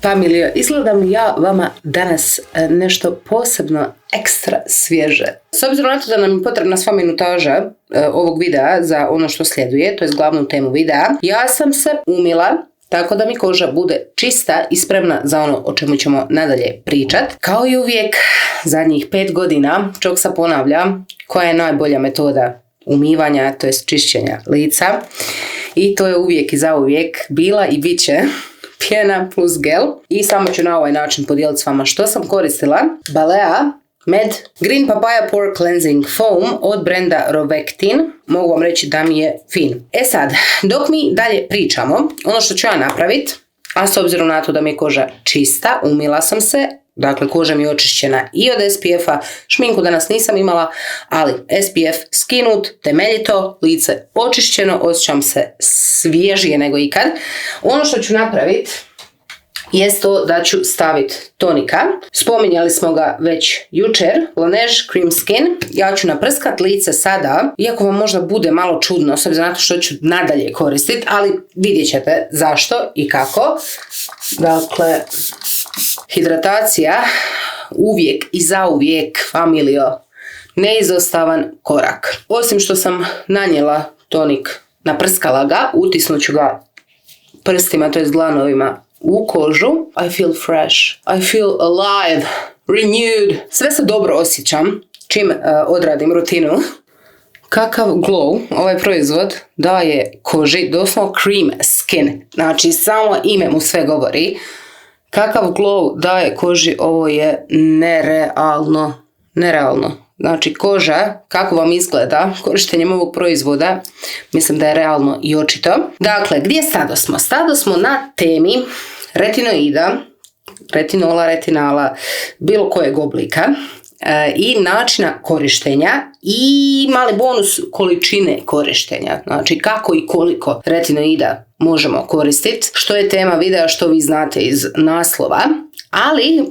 Familijo, izgledam ja vama danas nešto posebno ekstra svježe. S obzirom na to da nam je potrebna sva minutaža ovog videa za ono što sljeduje, to je glavnu temu videa, ja sam se umila tako da mi koža bude čista i spremna za ono o čemu ćemo nadalje pričat. Kao i uvijek, zadnjih 5 godina Čoksa ponavlja koja je najbolja metoda umivanja, to je čišćenja lica. I to je uvijek i zauvijek bila i bit će pjena plus gel. I samo ću na ovaj način podijeliti s vama što sam koristila. Balea Med Green Papaya Pore Cleansing Foam od brenda Rovectin. Mogu vam reći da mi je fin. E sad, dok mi dalje pričamo, ono što ću ja napraviti, a s obzirom na to da mi je koža čista, umila sam se, dakle koža mi je očišćena i od SPF-a, šminku danas nisam imala, ali SPF skinut, temeljito, lice očišćeno, osjećam se svježije nego ikad. Ono što ću napraviti jest to da ću staviti tonika. Spominjali smo ga već jučer, Laneige Cream Skin. Ja ću naprskat lice sada, iako vam možda bude malo čudno, s obzirom na to što ću nadalje koristiti, ali vidjet ćete zašto i kako. Dakle, hidratacija uvijek i zauvijek, familijo, neizostavan korak. Osim što sam nanijela tonik, naprskala ga, utisnut ću ga prstima, to je dlanovima, u kožu. I feel fresh, I feel alive, renewed. Sve se dobro osjećam čim odradim rutinu. Kakav glow ovaj proizvod daje koži, doslovno cream skin, znači samo ime mu sve govori. Kakav glow daje koži, ovo je nerealno. Znači koža, kako vam izgleda korištenjem ovog proizvoda, mislim da je realno i očito. Dakle, gdje stadosmo? Stadosmo na temi retinoida, retinola, retinala, bilo kojeg oblika i načina korištenja i mali bonus količine korištenja. Znači kako i koliko retinoida možemo koristiti, što je tema videa, što vi znate iz naslova, ali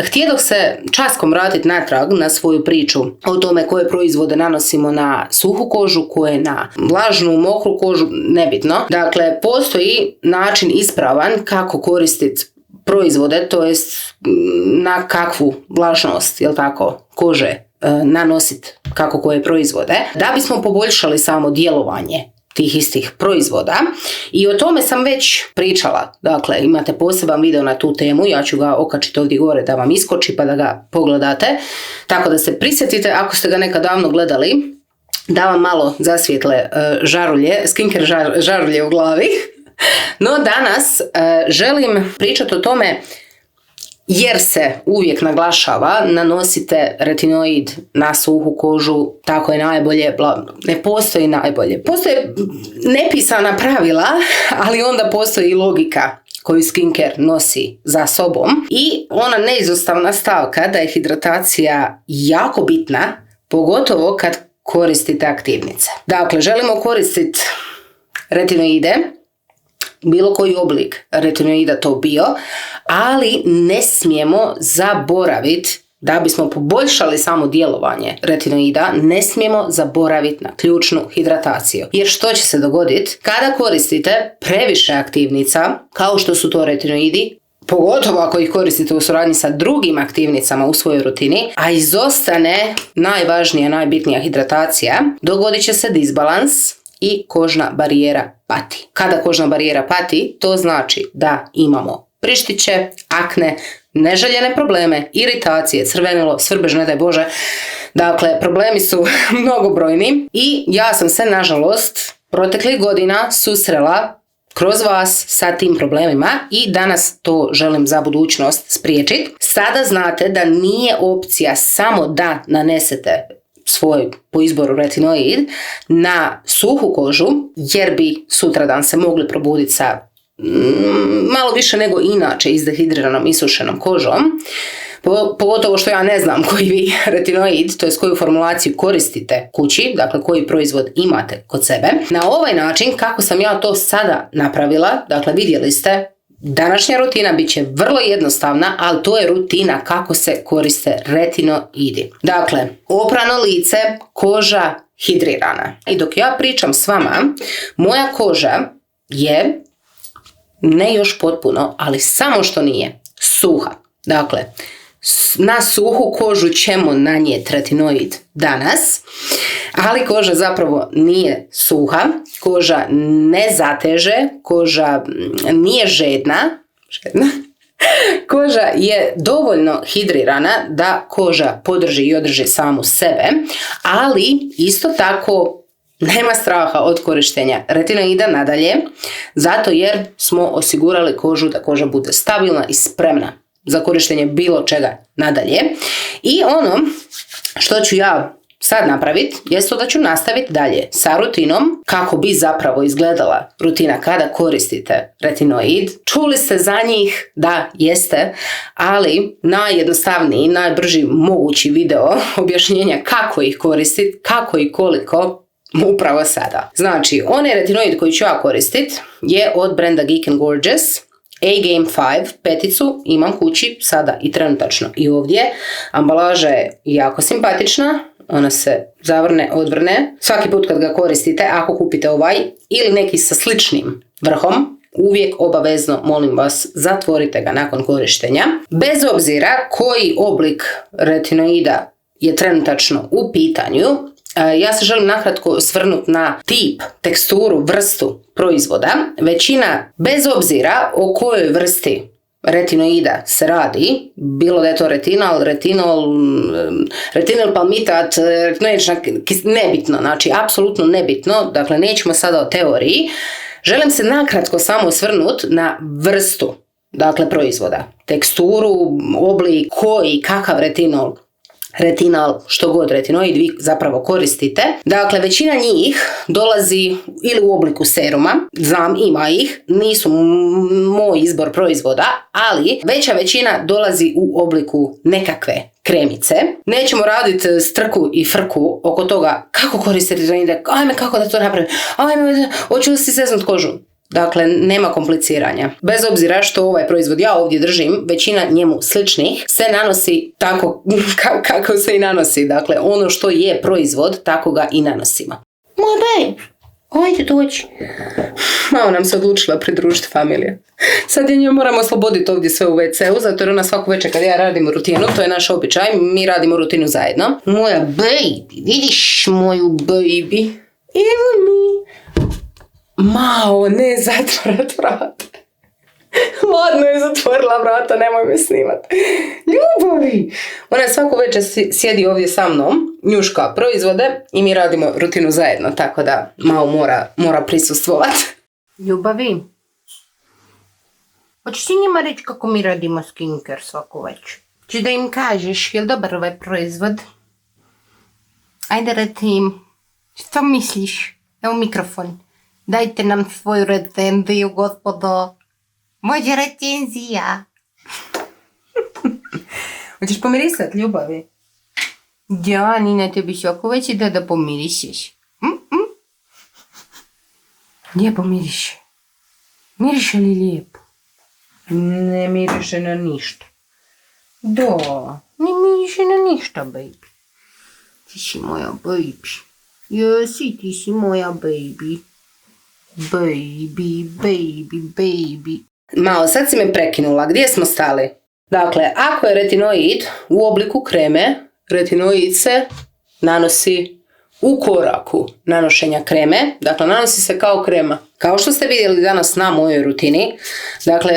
htjedoh se časkom vratiti natrag na svoju priču o tome koje proizvode nanosimo na suhu kožu, koje na vlažnu, mokru kožu, nebitno. Dakle, postoji način ispravan kako koristiti proizvode, to jest na kakvu vlažnost, jel tako, kože nanositi kako koje proizvode, da bismo poboljšali samo djelovanje tih istih proizvoda. I o tome sam već pričala. Dakle, imate poseban video na tu temu, ja ću ga okačiti ovdje gore da vam iskoči pa da ga pogledate, tako da se prisjetite ako ste ga nekad davno gledali, da vam malo zasvijetle žarulje, skincare žarulje u glavi. No danas želim pričati o tome jer se uvijek naglašava nanosite retinoid na suhu kožu, tako je najbolje, ne postoji najbolje. Postoje nepisana pravila, ali onda postoji i logika koju skincare nosi za sobom i ona neizostavna stavka da je hidratacija jako bitna, pogotovo kad koristite aktivnice. Dakle, želimo koristiti retinoide, bilo koji oblik retinoida to bio, ali ne smijemo zaboraviti, da bismo poboljšali samo djelovanje retinoida, ne smijemo zaboraviti na ključnu hidrataciju. Jer što će se dogoditi kada koristite previše aktivnica, kao što su to retinoidi, pogotovo ako ih koristite u suradnji sa drugim aktivnicama u svojoj rutini, a izostane najvažnija, najbitnija hidratacija, dogodit će se disbalans i kožna barijera pati. Kada kožna barijera pati, to znači da imamo prištiće, akne, neželjene probleme, iritacije, crvenilo, svrbež, ne daj Bože. Dakle, problemi su mnogobrojni i ja sam se, nažalost, proteklih godina susrela kroz vas sa tim problemima i danas to želim za budućnost spriječiti. Sada znate da nije opcija samo da nanesete svoj po izboru retinoid na suhu kožu, jer bi sutradan se mogli probuditi sa malo više nego inače izdehidriranom i sušenom kožom. Pogotovo što ja ne znam koji vi retinoid, to je koju formulaciju koristite kući, dakle koji proizvod imate kod sebe. Na ovaj način, kako sam ja to sada napravila, dakle vidjeli ste, današnja rutina bit će vrlo jednostavna, ali to je rutina kako se koriste retinoidi. Dakle, oprano lice, koža hidrirana. I dok ja pričam s vama, moja koža je, ne još potpuno, ali samo što nije suha. Dakle, na suhu kožu ćemo nanijeti retinoid danas, ali koža zapravo nije suha, koža ne zateže, koža nije žedna. Koža je dovoljno hidrirana da koža podrži i održi samu sebe, ali isto tako nema straha od korištenja retinoida nadalje, zato jer smo osigurali kožu da koža bude stabilna i spremna za korištenje bilo čega nadalje. I ono što ću ja sad napraviti jest to da ću nastaviti dalje sa rutinom kako bi zapravo izgledala rutina kada koristite retinoid. Čuli ste za njih? Da, jeste, ali najjednostavniji, najbrži mogući video objašnjenja kako ih koristiti, kako i koliko upravo sada. Znači, onaj retinoid koji ću ja koristiti je od brenda Geek & Gorgeous. A-Game 5 peticu imam kući sada i trenutačno i ovdje. Ambalaža je jako simpatična, ona se zavrne, odvrne. Svaki put kad ga koristite, ako kupite ovaj ili neki sa sličnim vrhom, uvijek obavezno, molim vas, zatvorite ga nakon korištenja. Bez obzira koji oblik retinoida je trenutačno u pitanju, ja se želim nakratko osvrnuti na tip, teksturu, vrstu proizvoda. Većina, bez obzira o kojoj vrsti retinoida se radi, bilo da je to retinol palmitat, nebitno, znači apsolutno nebitno, dakle nećemo sada o teoriji. Želim se nakratko samo osvrnuti na vrstu, dakle proizvoda, teksturu, oblik, koji, kakav retinol, što god retinoid vi zapravo koristite. Dakle, većina njih dolazi ili u obliku seruma, znam ima ih, nisu moj izbor proizvoda, ali veća većina dolazi u obliku nekakve kremice. Nećemo raditi strku i frku oko toga kako koristiti retinoide, ajme kako da to napravim, ajme hoću li si zeznut kožu. Dakle, nema kompliciranja. Bez obzira što ovaj proizvod ja ovdje držim, većina njemu sličnih se nanosi tako kako se i nanosi. Dakle, ono što je proizvod, tako ga i nanosimo. Moj babe, ajde doći. Malo nam se odlučila pridružiti familija. Sad je nju moramo osloboditi ovdje sve u WC-u, zato jer ona svaku večer kad ja radim rutinu, to je naš običaj, mi radimo rutinu zajedno. Moja baby, vidiš moju baby? Evo mi. Mao, ne zatvorat vrata. Ladno je zatvorila vrata, nemoj me snimat. Ljubavi! Ona svako večer sjedi ovdje sa mnom, njuška proizvode i mi radimo rutinu zajedno, tako da Mao mora prisustvovat. Ljubavi, hoćeš ti njima reći kako mi radimo skincare svaku večer? Či da im kažeš, je li dobar ovaj proizvod? Ajde reci im, što misliš? Evo mikrofon. Dajte nam svoju recenziju, gospodo. Može recenzija. Hoćeš pomirisat, ljubavi? Ja, Nina, tebi svako već ide da pomirišeš. Lijepo miriše. Miriše li lijepo? Ne miriše na ništa. Da, ne miriše na ništa, baby. Ti si moja baby. Jesi, ti si moja baby. Baby. Malo, sad si me prekinula. Gdje smo stali? Dakle, ako je retinoid u obliku kreme, retinoid se nanosi u koraku nanošenja kreme. Dakle, nanosi se kao krema. Kao što ste vidjeli danas na mojoj rutini. Dakle,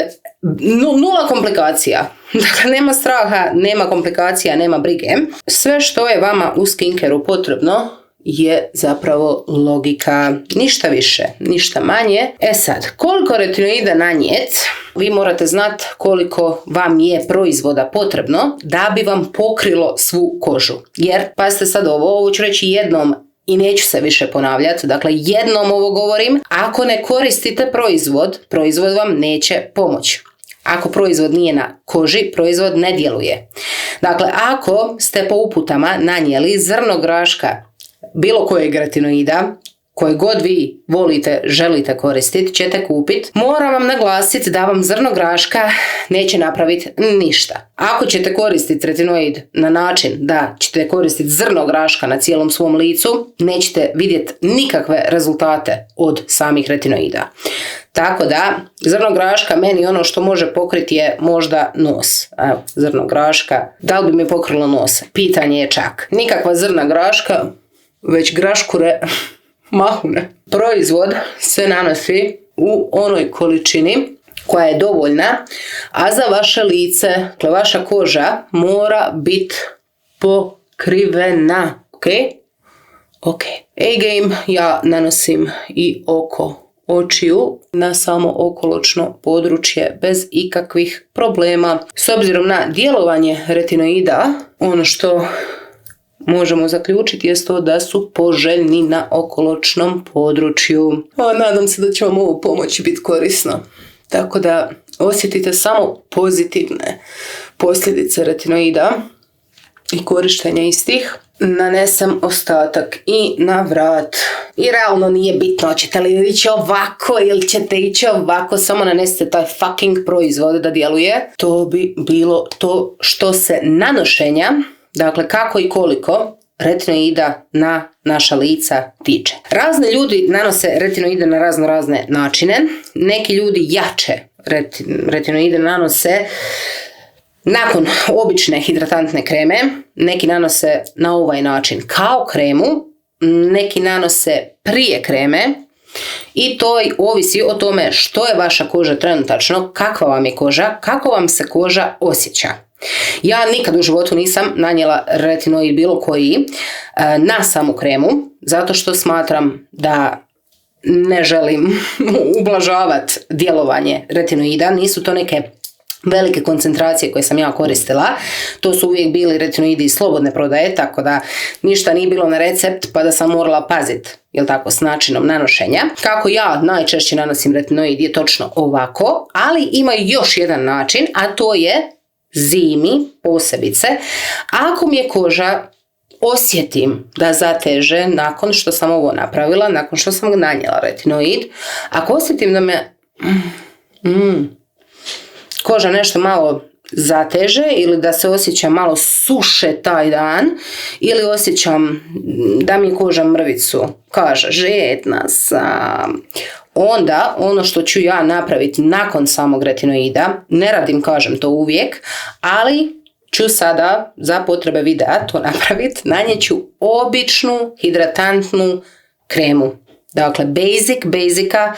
nula komplikacija. Dakle, nema straha, nema komplikacija, nema brige. Sve što je vama u skincareu potrebno je zapravo logika, ništa više, ništa manje. E sad, koliko retinoida nanijeti, vi morate znati koliko vam je proizvoda potrebno da bi vam pokrilo svu kožu. Jer, pazite sad ovo ću reći jednom i neću se više ponavljati, dakle jednom ovo govorim, ako ne koristite proizvod vam neće pomoći. Ako proizvod nije na koži, proizvod ne djeluje. Dakle, ako ste po uputama nanijeli zrno graška bilo kojeg retinoida, koje god vi volite, želite koristiti, ćete kupiti. Moram vam naglasiti da vam zrno graška neće napraviti ništa. Ako ćete koristiti retinoid na način da ćete koristiti zrno graška na cijelom svom licu, nećete vidjeti nikakve rezultate od samih retinoida. Tako da, zrno graška meni ono što može pokriti je možda nos. Evo, zrno graška. Da li bi mi pokrilo nos? Pitanje je čak. Nikakva zrna graška, već graškure mahune. Proizvod se nanosi u onoj količini koja je dovoljna, a za vaše lice, dakle vaša koža mora biti pokrivena. Ok. A-game ja nanosim i oko očiju na samo okoločno područje bez ikakvih problema. S obzirom na djelovanje retinoida, ono što možemo zaključiti jest to da su poželjni na okoločnom području. Nadam se da će vam ovo pomoći biti korisno. Tako da osjetite samo pozitivne posljedice retinoida i korištenja istih. Nanesem ostatak i na vrat. I realno nije bitno, hoćete li ići ovako ili ćete ići ovako, samo nanesite taj fucking proizvod da djeluje. To bi bilo to što se nanošenja, dakle kako i koliko retinoida na naša lica tiče. Razni ljudi nanose retinoide na razne načine. Neki ljudi jače retinoide nanose nakon obične hidratantne kreme, neki nanose na ovaj način kao kremu, neki nanose prije kreme i to ovisi o tome što je vaša koža trenutačno, kakva vam je koža, kako vam se koža osjeća. Ja nikad u životu nisam nanijela retinoid bilo koji na samu kremu, zato što smatram da ne želim ublažavati djelovanje retinoida. Nisu to neke velike koncentracije koje sam ja koristila. To su uvijek bili retinoidi iz slobodne prodaje, tako da ništa nije bilo na recept pa da sam morala paziti, jel tako, s načinom nanošenja. Kako ja najčešće nanosim retinoid je točno ovako, ali ima još jedan način, a to je zimi posebice. Ako mi je koža, osjetim da zateže nakon što sam ovo napravila, nakon što sam nanijela retinoid, ako osjetim da me koža nešto malo zateže ili da se osjeća malo suše taj dan ili osjećam da mi koža mrvicu kaže žedna sam, onda ono što ću ja napraviti nakon samog retinoida, ne radim, kažem to uvijek, ali ću sada za potrebe videa to napraviti, nanijeću običnu hidratantnu kremu. Dakle, basica,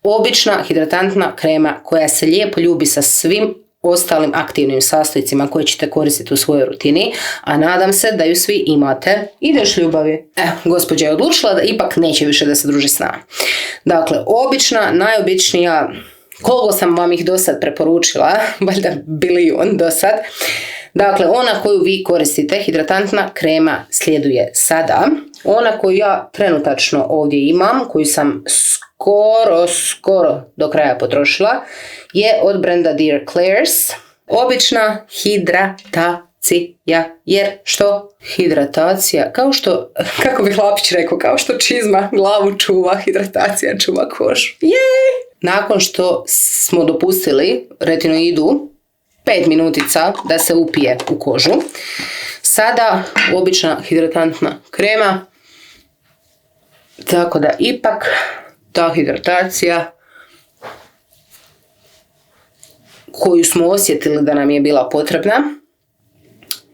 obična hidratantna krema koja se lijepo ljubi sa svim ostalim aktivnim sastojcima koje ćete koristiti u svojoj rutini, a nadam se da ju svi imate. Ideš ljubavi? Gospođa je odlučila da ipak neće više da se druži s nama. Dakle, obična, najobičnija, koliko sam vam ih do sad preporučila, valjda bilion do sad. Dakle, ona koju vi koristite, hidratantna krema, slijeduje sada. Ona koju ja trenutačno ovdje imam, koju sam skoro do kraja potrošila, je od brenda Dear Klairs. Obična hidratacija, jer što? Hidratacija, kao što, kako bi Lapić rekao, kao što čizma glavu čuva, hidratacija čuva kožu. Jej! Nakon što smo dopustili retinoidu 5 minutica da se upije u kožu, sada obična hidratantna krema, tako da ipak ta hidratacija koju smo osjetili da nam je bila potrebna,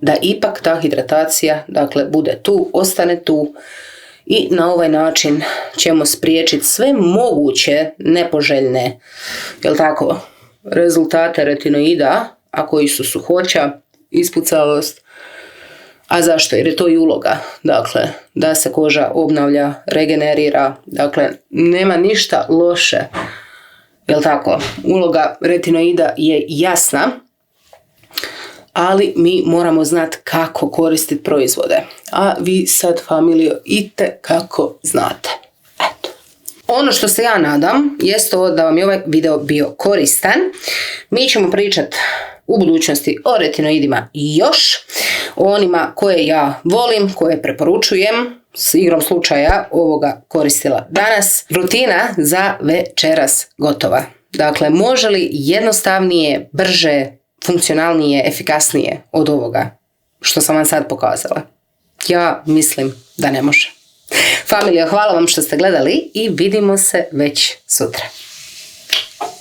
da ipak ta hidratacija, dakle, bude tu, ostane tu i na ovaj način ćemo spriječiti sve moguće nepoželjne, jel tako, rezultate retinoida, a koji su suhoća, ispucalost. A zašto? Jer je to i uloga, dakle, da se koža obnavlja, regenerira, dakle, nema ništa loše, jel tako? Uloga retinoida je jasna, ali mi moramo znati kako koristiti proizvode. A vi sad, familijo, itekako znate. Eto. Ono što se ja nadam jest to da vam je ovaj video bio koristan. Mi ćemo pričati u budućnosti o retinoidima još, o onima koje ja volim, koje preporučujem, s igrom slučaja ovoga koristila danas. Rutina za večeras gotova. Dakle, može li jednostavnije, brže, funkcionalnije, efikasnije od ovoga što sam vam sad pokazala? Ja mislim da ne može. Familija, hvala vam što ste gledali i vidimo se već sutra.